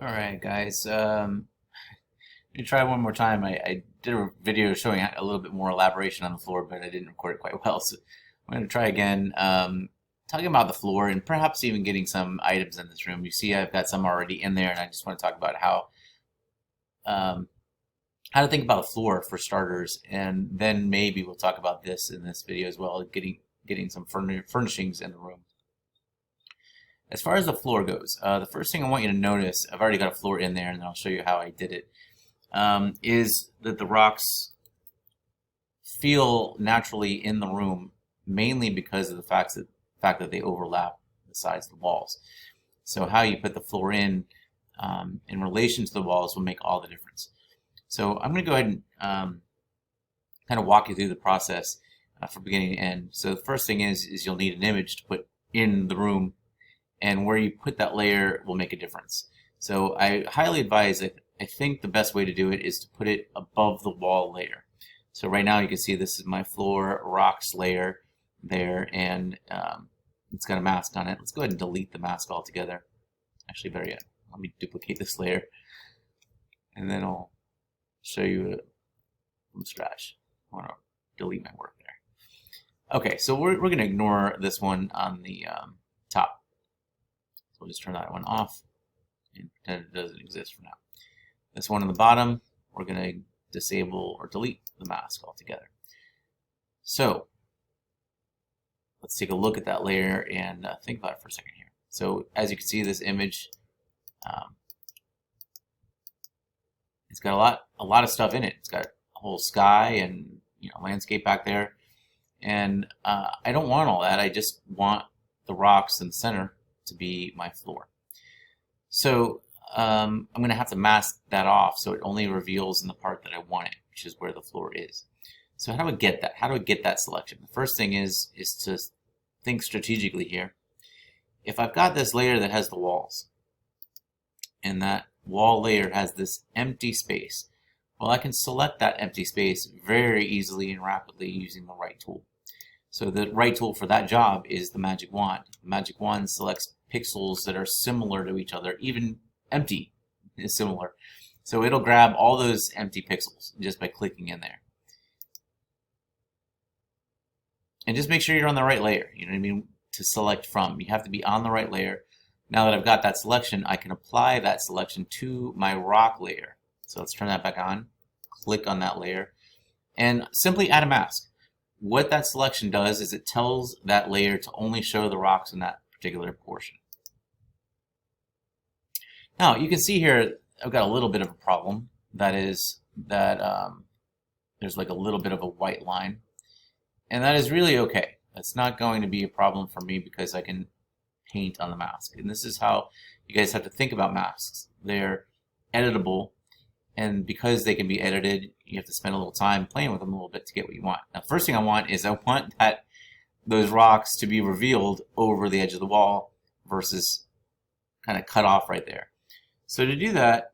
All right, guys. Let me try one more time. I did a video showing a little bit more elaboration on the floor, but I didn't record it quite well. So I'm going to try again, talking about the floor and perhaps even getting some items in this room. You see, I've got some already in there, and I just want to talk about um, how to think about the floor for starters, and then maybe we'll talk about this in this video as well, getting some furnishings in the room. As far as the floor goes, the first thing I want you to notice, I've already got a floor in there, and then I'll show you how I did it, is that the rocks feel naturally in the room, mainly because of the fact that they overlap the sides of the walls. So how you put the floor in relation to the walls will make all the difference. So I'm going to go ahead and kind of walk you through the process from beginning to end. So the first thing is you'll need an image to put in the room, and where you put that layer will make a difference. So I highly advise it. I think the best way to do it is to put it above the wall layer. So right now you can see this is my floor rocks layer there, and it's got a mask on it. Let's go ahead and delete the mask altogether. Actually, better yet, let me duplicate this layer, and then I'll show you it from scratch. I want to delete my work there. Okay, so we're going to ignore this one on the top. So we'll just turn that one off and pretend it doesn't exist for now. This one on the bottom, we're going to disable or delete the mask altogether. So let's take a look at that layer and think about it for a second here. So as you can see, this image, it's got a lot of stuff in it. It's got a whole sky and landscape back there, and I don't want all that. I just want the rocks in the center to be my floor. So I'm going to have to mask that off so it only reveals in the part that I want it, which is where the floor is. So how do I get that? How do I get that selection? The first thing is to think strategically here. If I've got this layer that has the walls, and that wall layer has this empty space, well, I can select that empty space very easily and rapidly using the right tool. So the right tool for that job is the magic wand. The magic wand selects pixels that are similar to each other, even empty is similar. So it'll grab all those empty pixels just by clicking in there. And just make sure you're on the right layer, you know what I mean, to select from. You have to be on the right layer. Now that I've got that selection, I can apply that selection to my rock layer. So let's turn that back on, click on that layer, and simply add a mask. What that selection does is it tells that layer to only show the rocks in that particular portion. Now you can see here I've got a little bit of a problem. That is that there's like a little bit of a white line, and that is really okay. That's not going to be a problem for me because I can paint on the mask. And this is how you guys have to think about masks. They're editable, and because they can be edited, you have to spend a little time playing with them a little bit to get what you want. Now, first thing I want those rocks to be revealed over the edge of the wall versus kind of cut off right there. So to do that,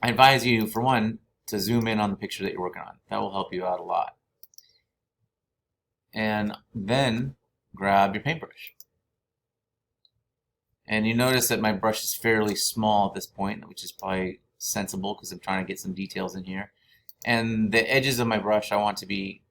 I advise you, for one, to zoom in on the picture that you're working on. That will help you out a lot. And then grab your paintbrush. And you notice that my brush is fairly small at this point, which is probably sensible because I'm trying to get some details in here. And the edges of my brush I want to be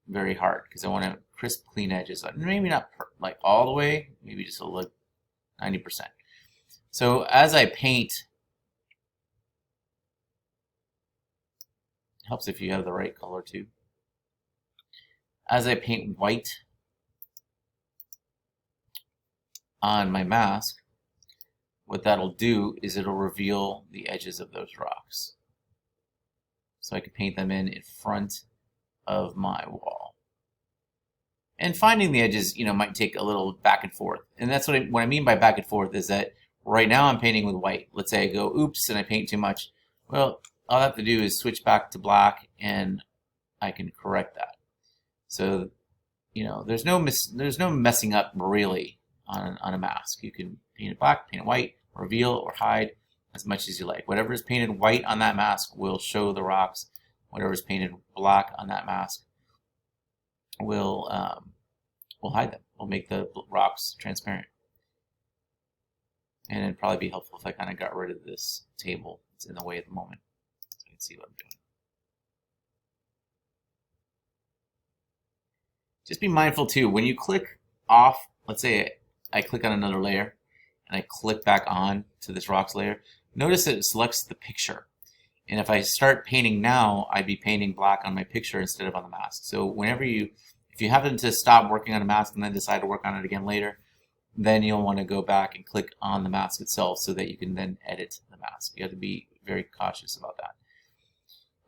very hard because I want to crisp, clean edges. Maybe not like all the way, maybe just a little 90%. So as I paint, it helps if you have the right color too. As I paint white on my mask, what that'll do is it'll reveal the edges of those rocks. So I can paint them in front of my wall. And finding the edges, might take a little back and forth. And that's what I mean by back and forth is that right now I'm painting with white. Let's say I go, oops, and I paint too much. Well, all I have to do is switch back to black and I can correct that. So, there's no messing up really on a mask. You can paint it black, paint it white, reveal or hide as much as you like. Whatever is painted white on that mask will show the rocks. Whatever is painted black on that mask will hide them. Will make the rocks transparent. And it'd probably be helpful if I kind of got rid of this table. It's in the way at the moment. So you can see what I'm doing. Just be mindful too, when you click off, let's say I click on another layer and I click back on to this rocks layer, notice that it selects the picture. And if I start painting now, I'd be painting black on my picture instead of on the mask. So whenever if you happen to stop working on a mask and then decide to work on it again later, then you'll want to go back and click on the mask itself so that you can then edit the mask. You have to be very cautious about that.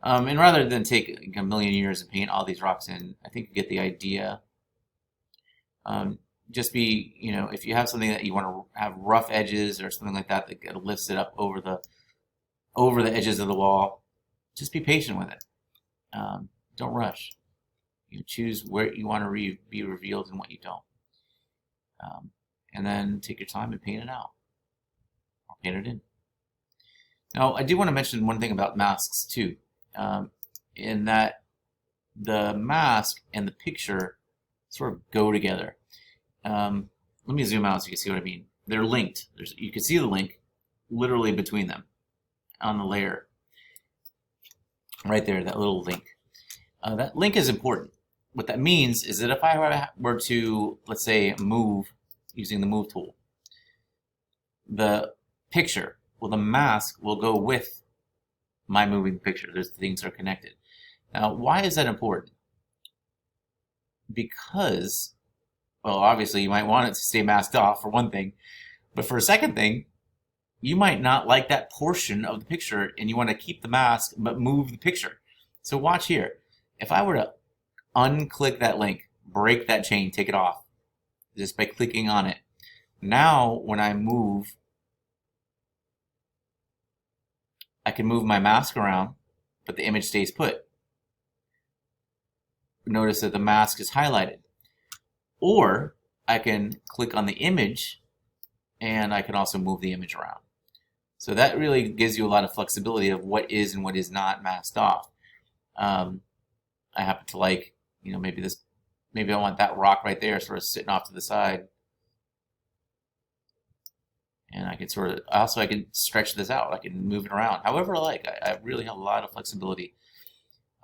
And rather than take a million years and paint all these rocks in, I think you get the idea. Just be, if you have something that you want to have rough edges or something like that that lifts it up over the edges of the wall, just be patient with it. Don't rush. You choose where you want to be revealed and what you don't. And then take your time and paint it out or paint it in. Now, I do want to mention one thing about masks too, in that the mask and the picture sort of go together. Let me zoom out so you can see what I mean. They're linked. You can see the link literally between them on the layer. Right there, that little link. That link is important. What that means is that if I were to, let's say, move using the move tool, the picture, the mask will go with my moving picture. Those things are connected. Now, why is that important? Because, well, obviously you might want it to stay masked off for one thing, but for a second thing, you might not like that portion of the picture and you want to keep the mask but move the picture. So watch here. If I were to unclick that link, break that chain, take it off, just by clicking on it, now when I move, I can move my mask around, but the image stays put. Notice that the mask is highlighted. Or I can click on the image and I can also move the image around. So that really gives you a lot of flexibility of what is and what is not masked off. I happen to like, maybe I want that rock right there sort of sitting off to the side. And I can I can stretch this out. I can move it around however I like. I really have a lot of flexibility.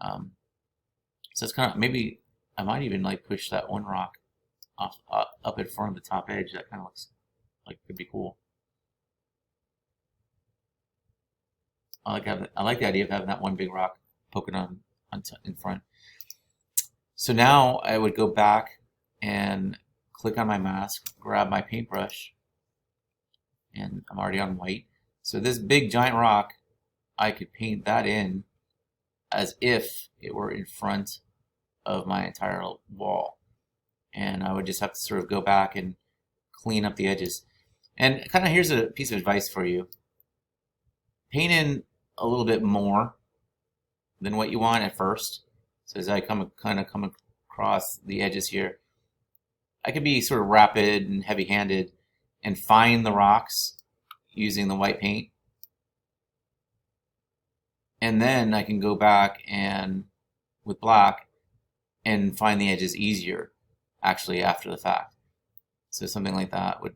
So it's kind of, maybe I might even like push that one rock up in front of the top edge. That kind of looks like it could be cool. I like the idea of having that one big rock poking in front. So now I would go back and click on my mask, grab my paintbrush, and I'm already on white. So this big giant rock, I could paint that in as if it were in front of my entire wall. And I would just have to sort of go back and clean up the edges. And kind of here's a piece of advice for you. Paint in a little bit more than what you want at first. So as I come across the edges here, I could be sort of rapid and heavy-handed and find the rocks using the white paint. And then I can go back and with black and find the edges easier actually after the fact. So something like that would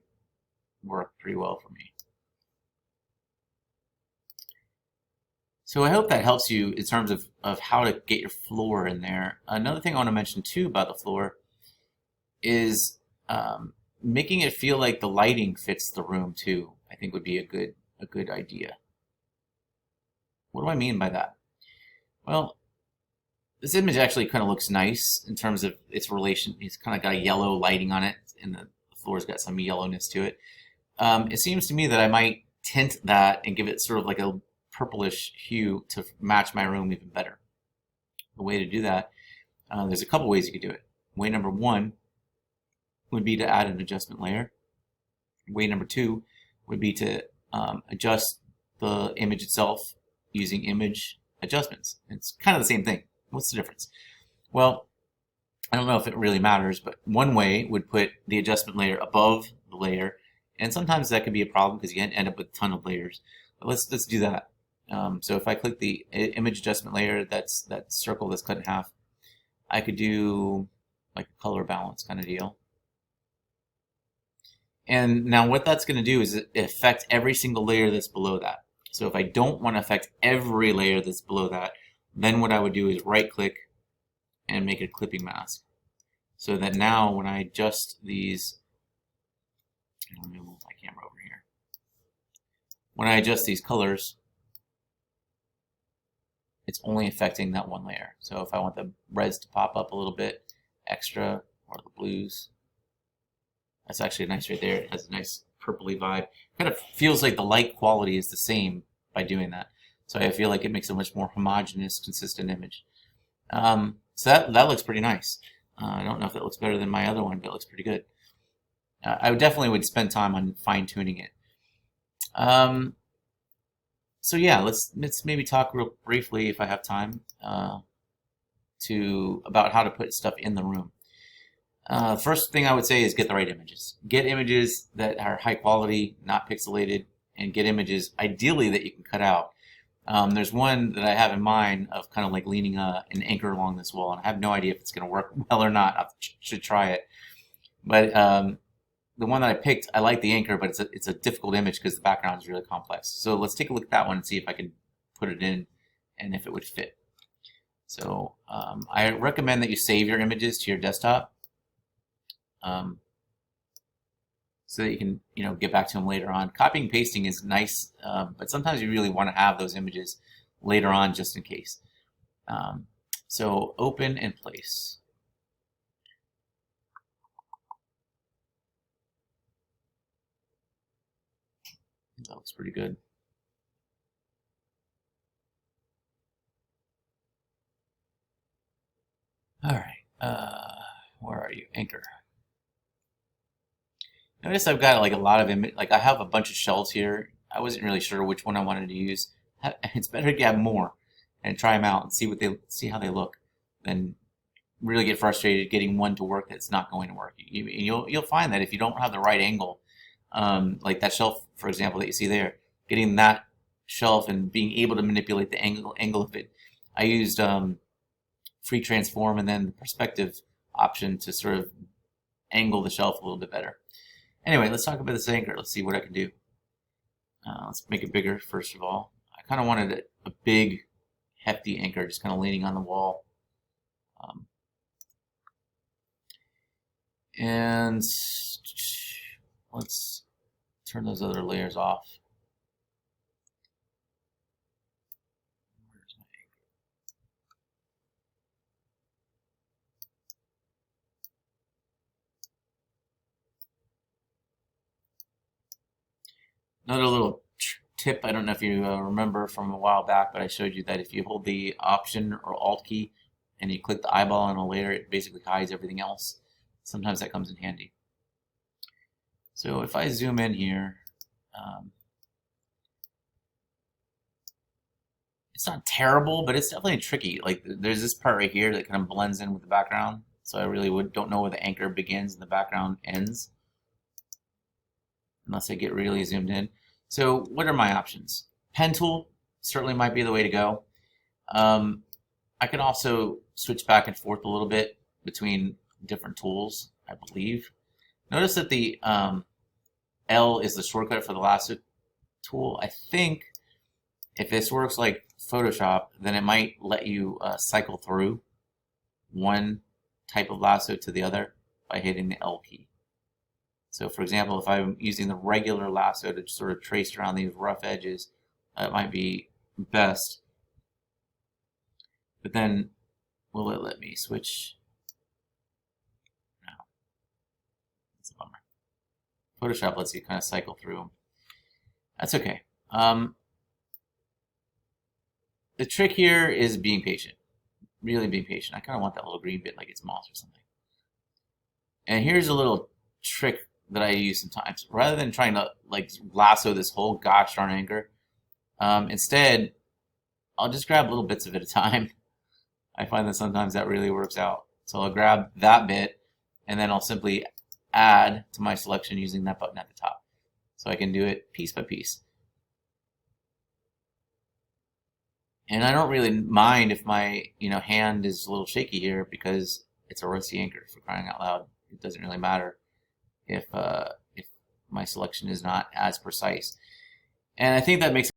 work pretty well for me. So I hope that helps you in terms of how to get your floor in there. Another thing I want to mention too about the floor is making it feel like the lighting fits the room too. I think would be a good idea. What do I mean by that? Well, this image actually kind of looks nice in terms of its relation. It's kind of got a yellow lighting on it, and the floor's got some yellowness to it. It seems to me that I might tint that and give it sort of like a purplish hue to match my room even better. The way to do that, there's a couple ways you could do it. Way number one would be to add an adjustment layer. Way number two would be to adjust the image itself using image adjustments. It's kind of the same thing. What's the difference? Well, I don't know if it really matters, but one way would put the adjustment layer above the layer, and sometimes that could be a problem because you end up with a ton of layers. But let's do that. So if I click the image adjustment layer, that's that circle that's cut in half, I could do like a color balance kind of deal. And now what that's going to do is affect every single layer that's below that. So if I don't want to affect every layer that's below that, then what I would do is right click and make a clipping mask. So that now when I adjust these, let me move my camera over here. When I adjust these colors, it's only affecting that one layer. So if I want the reds to pop up a little bit extra, or the blues, that's actually nice right there. It has a nice purpley vibe. Kind of feels like the light quality is the same by doing that. So I feel like it makes a much more homogeneous, consistent image. So that looks pretty nice. I don't know if it looks better than my other one, but it looks pretty good. I definitely would spend time on fine-tuning it. So yeah, let's maybe talk real briefly, if I have time, about how to put stuff in the room. First thing I would say is get the right images. Get images that are high quality, not pixelated, and get images ideally that you can cut out. There's one that I have in mind of kind of like leaning an anchor along this wall, and I have no idea if it's going to work well or not. I should try it. But the one that I picked, I like the anchor, but it's a difficult image because the background is really complex. So let's take a look at that one and see if I can put it in and if it would fit. So I recommend that you save your images to your desktop so that you can get back to them later on. Copying and pasting is nice, but sometimes you really want to have those images later on just in case. So open and place. That looks pretty good. All right, where are you? Anchor. Notice I've got like a lot of I have a bunch of shells here. I wasn't really sure which one I wanted to use. It's better to have more and try them out and see how they look than really get frustrated getting one to work that's not going to work. You'll find that if you don't have the right angle, like that shelf, for example, that you see there, getting that shelf and being able to manipulate the angle of it. I used free transform and then the perspective option to sort of angle the shelf a little bit better. Anyway, let's talk about this anchor. Let's see what I can do. Let's make it bigger first of all. I kind of wanted a big, hefty anchor, just kind of leaning on the wall. And let's turn those other layers off. Where's my anchor? Another little tip, I don't know if you remember from a while back, but I showed you that if you hold the Option or Alt key and you click the eyeball on a layer, it basically hides everything else. Sometimes that comes in handy. So if I zoom in here, it's not terrible, but it's definitely tricky. Like there's this part right here that kind of blends in with the background. So I really don't know where the anchor begins and the background ends, unless I get really zoomed in. So what are my options? Pen tool certainly might be the way to go. I can also switch back and forth a little bit between different tools, I believe. Notice that the L is the shortcut for the lasso tool. I think if this works like Photoshop, then it might let you cycle through one type of lasso to the other by hitting the L key. So for example, if I'm using the regular lasso to sort of trace around these rough edges, that might be best. But then, will it let me switch? No. That's a bummer. Photoshop lets you kind of cycle through them. That's okay. The trick here is being patient. Really being patient. I kind of want that little green bit like it's moss or something. And here's a little trick that I use sometimes. Rather than trying to like lasso this whole gosh darn anchor, instead, I'll just grab little bits of it at a time. I find that sometimes that really works out. So I'll grab that bit, and then I'll simply add to my selection using that button at the top. So I can do it piece by piece. And I don't really mind if my hand is a little shaky here because it's a rusty anchor, for crying out loud. It doesn't really matter if my selection is not as precise. And I think that makes